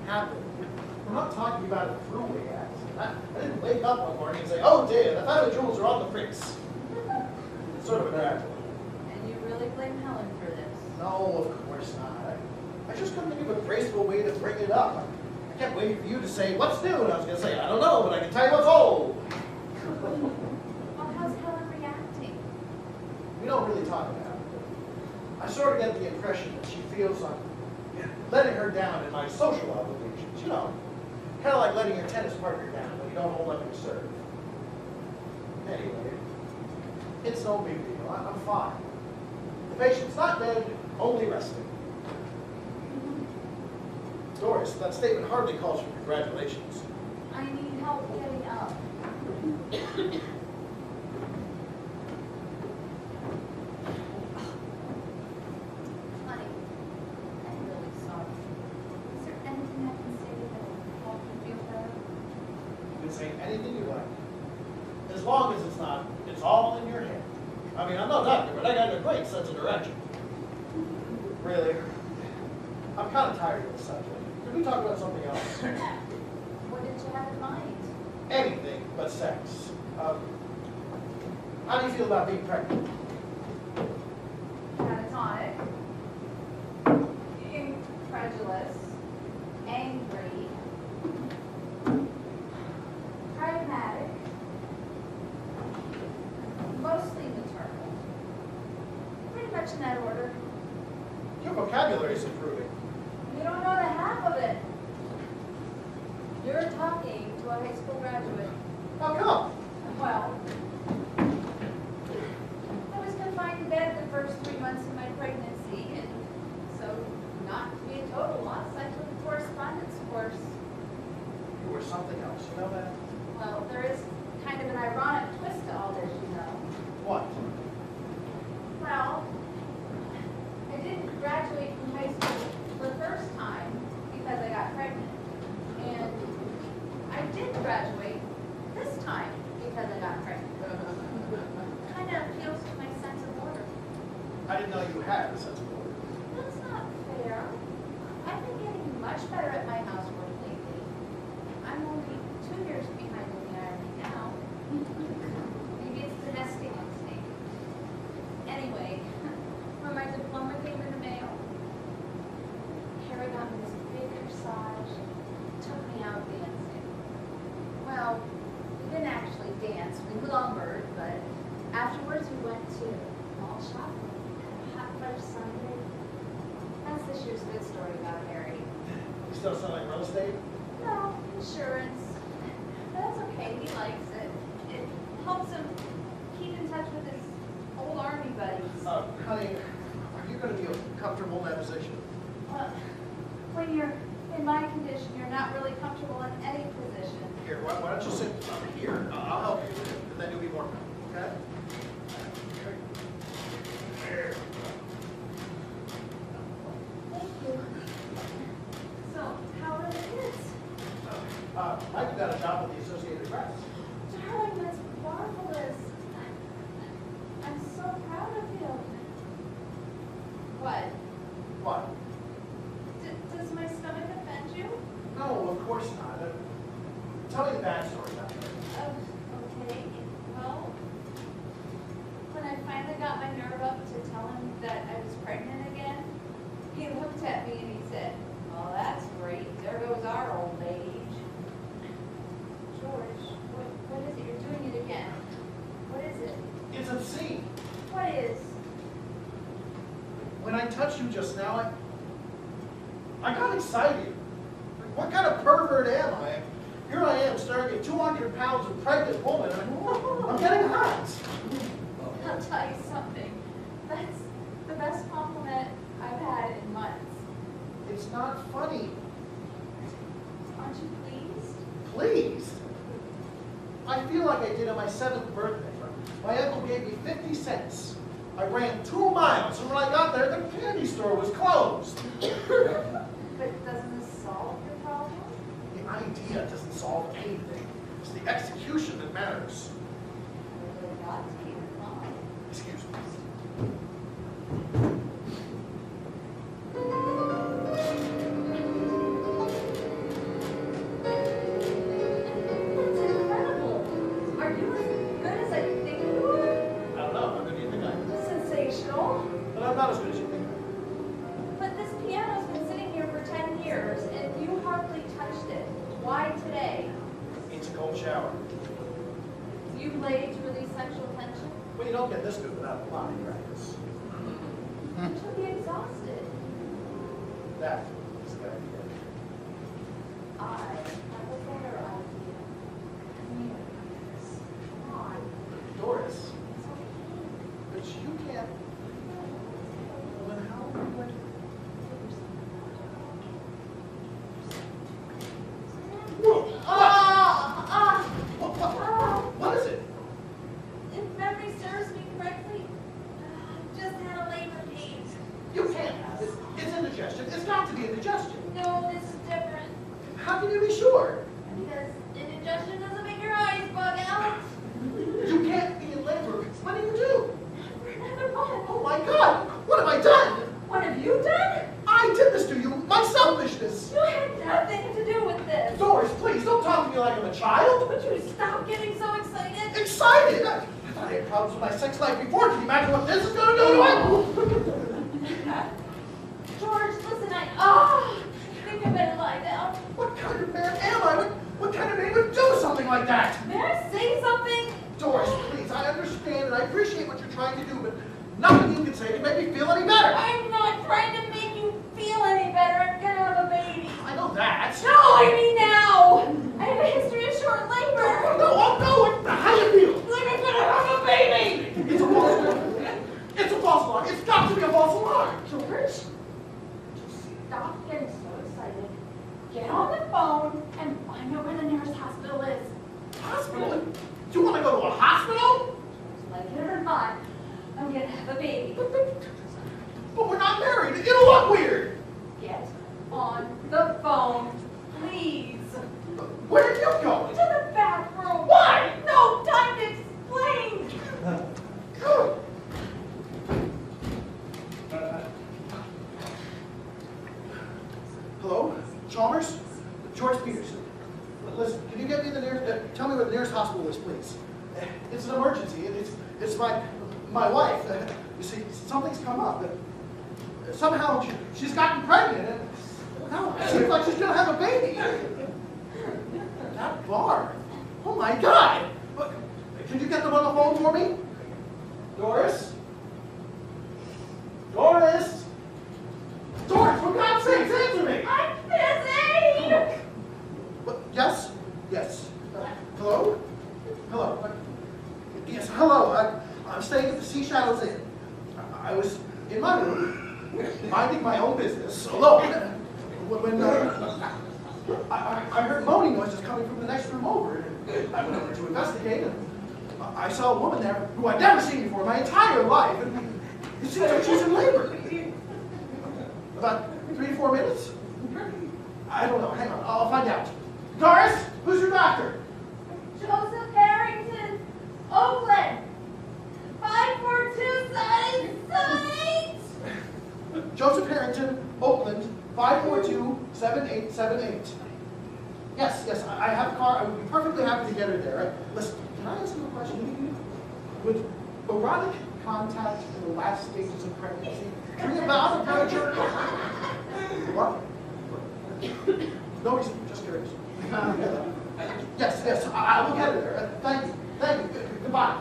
happened. We're not talking about a throughway accident. I didn't wake up one morning and say, oh dear, the family jewels are on the fritz. Sort of a graduate. And you really blame Helen for this? No, of course not. I just couldn't think of a graceful way to bring it up. I kept waiting for you to say, what's new? And I was going to say, I don't know, but I can tell you what's old. Well, how's Helen reacting? We don't really talk about it. I sort of get the impression that she feels I'm letting her down in my social obligations. You know, kind of like letting your tennis partner down when you don't hold up your serve. Anyway, it's no big deal. I'm fine. The patient's not dead, only resting. Doris, that statement hardly calls for congratulations. I need help getting up. Honey, I'm really sorry. Is there anything I can say that will help you feel better? You can say anything you like. As long as it's all in your head. I mean, I'm no doctor, but I got a great sense of direction. Really? I'm kind of tired of the subject. Can we talk about something else? What did you have in mind? Anything but sex. How do you feel about being pregnant? Catatonic, incredulous, angry, pragmatic, mostly maternal. Pretty much in that order. Your vocabulary is improving. You don't know the half of it. You're talking to a high school graduate. How come? Well, I was confined to bed the first 3 months of my pregnancy, and so, not to be a total loss, I took a correspondence course. You were something else, you know that? Well, there is kind of an ironic twist to all this, you know. What? Well, I didn't graduate from high school the first time because I got pregnant. And I did graduate this time because I got pregnant. Kind of appeals to my sense of order. I didn't know you had a sense of order. That's not fair. I've been getting much better at my housework lately. I'm only 2 years behind in the irony now. Maybe it's the nesting instinct. Anyway, when my diploma came in the mail, Harry got me this big corsage, took me out dancing. Well, we didn't actually dance, we lumbered, but afterwards we went to mall shopping, had a hot fudge sundae. That's this year's good story about Harry. You still sound like real estate? No, insurance. But that's okay, he likes it. It helps him keep in touch with his old army buddies. Honey, are you going to be comfortable in that position? Well, when you're in my condition, you're not really comfortable in any position. Here, why don't you sit here? I'll help you, and then you'll be more comfortable, okay? There. Thank you. So, how are the kids? Mike got a job with the Associated Press. Darling, that's marvelous. I'm so proud of you. What? What? Does my stomach offend you? No, of course not. Tell me the backstory about it. Okay. Well, when I finally got my nerve up to tell him that I was pregnant again, he looked at me and he said, "Oh, that's great. There goes our old age." George, what is it? You're doing it again. What is it? It's obscene. What is? When I touched you just now, I got excited. What kind of pervert am I? Here I am staring at 200 pounds of pregnant woman. I'm getting hot. I'll tell you something. That's the best compliment I've had in months. It's not funny. Aren't you pleased? Please. I feel like I did on my 7th birthday. My uncle gave me 50 cents. I ran 2 miles, and when I got there, the candy store was closed. But doesn't this solve your problem? The idea doesn't solve anything. It's the execution that matters. Really got to keep in mind. Excuse me. Related to release sexual tension? Well, you don't get this good without a lot of practice. She'll be exhausted. That is a good idea. I have a better idea. Come here, Doris. Come on. Doris, It's okay. but you can't. Well, then how are we going to? What is it? If memory serves me correctly, I just had a labor pain. You can't have it. It's indigestion. It's got to be indigestion. No, this is different. How can you be sure? Because indigestion doesn't make your eyes bug out. You can't be in labor. What do you do? For another month. Oh my God! What have I done? What have you done? I did this to you. My selfishness. You had nothing to do with this. Doris, please don't talk to me like I'm a child. Would you stop getting so excited? Excited? I thought I had problems with my sex life before. Can you imagine what this is going to do to it? George, listen, I think I better lie down. What kind of man am I? What kind of man would do something like that? May I say something? Doris, please, I understand and I appreciate what you're trying to do, but nothing you can say can make me feel any better. I'm not trying to make you feel any better. I'm gonna have a baby. I know that. No, I mean now. I have a history of short labor. No. How do you feel? Like I'm gonna have a baby. It's a false alarm. It's a false alarm. It's got to be a false alarm. George, just stop getting so excited. Get on the phone and find out where the nearest hospital is. Hospital? You want to go to a hospital? Like it or not, I'm gonna have a baby. But we're not married. It'll look weird. Get on the phone, please. Where are you going? To the bathroom. Why? No time to explain. Good. Hello? Chalmers? George Peterson. Listen, can you get me the nearest, tell me where the nearest hospital is, please. It's an emergency. It's my wife. You see, something's come up. Somehow she's gotten pregnant, and now it seems like she's going to have a baby. That bar. Oh my God. Look, can you get them on the phone for me? Doris? Doris? Doris, for God's sakes, answer me! I'm busy. What? Yes? Yes. Hello? Hello? Yes, hello. I'm staying at the Sea Shadows Inn. I was in my room, minding my own business, alone, when I heard moaning noises coming from the next room over. I went over to investigate, and I saw a woman there who I'd never seen before in my entire life, and it seems like she's in labor. About 3 to 4 minutes? I don't know. Hang on. I'll find out. Doris, who's your doctor? Joseph Harrington, Oakland. 542-7878. Joseph Harrington, Oakland, 542-7878. Yes, I have a car. I would be perfectly happy to get her there. Listen, can I ask you a question? Would erotic contact in the last stages of pregnancy bring about a premature... What? No reason, just curious. Yes, I will get her there. Thank you. Goodbye.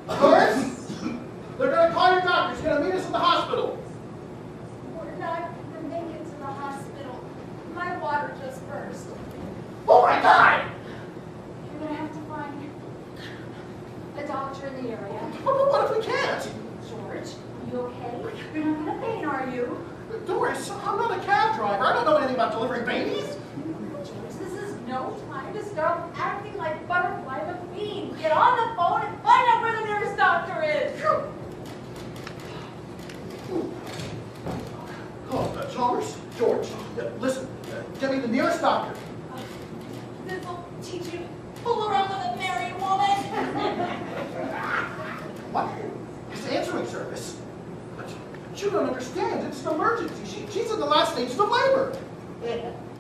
Doris, they're going to call your doctor. He's going to meet us at the hospital. We're not going to make it to the hospital. My water just burst. Oh my God! You're going to have to find a doctor in the area. But what if we can't? George, are you okay? You're not going to faint, are you? Doris, I'm not a cab driver. I don't know anything about delivering babies. George, this is no time to start acting like Butterfly McQueen. Get on the phone and find out where the nearest doctor is. Hello, Chalmers? George, listen, get me the nearest doctor. This will teach you to fool around with a married woman. What? It's answering service. But you don't understand. It's an emergency. She's in the last stages of labor.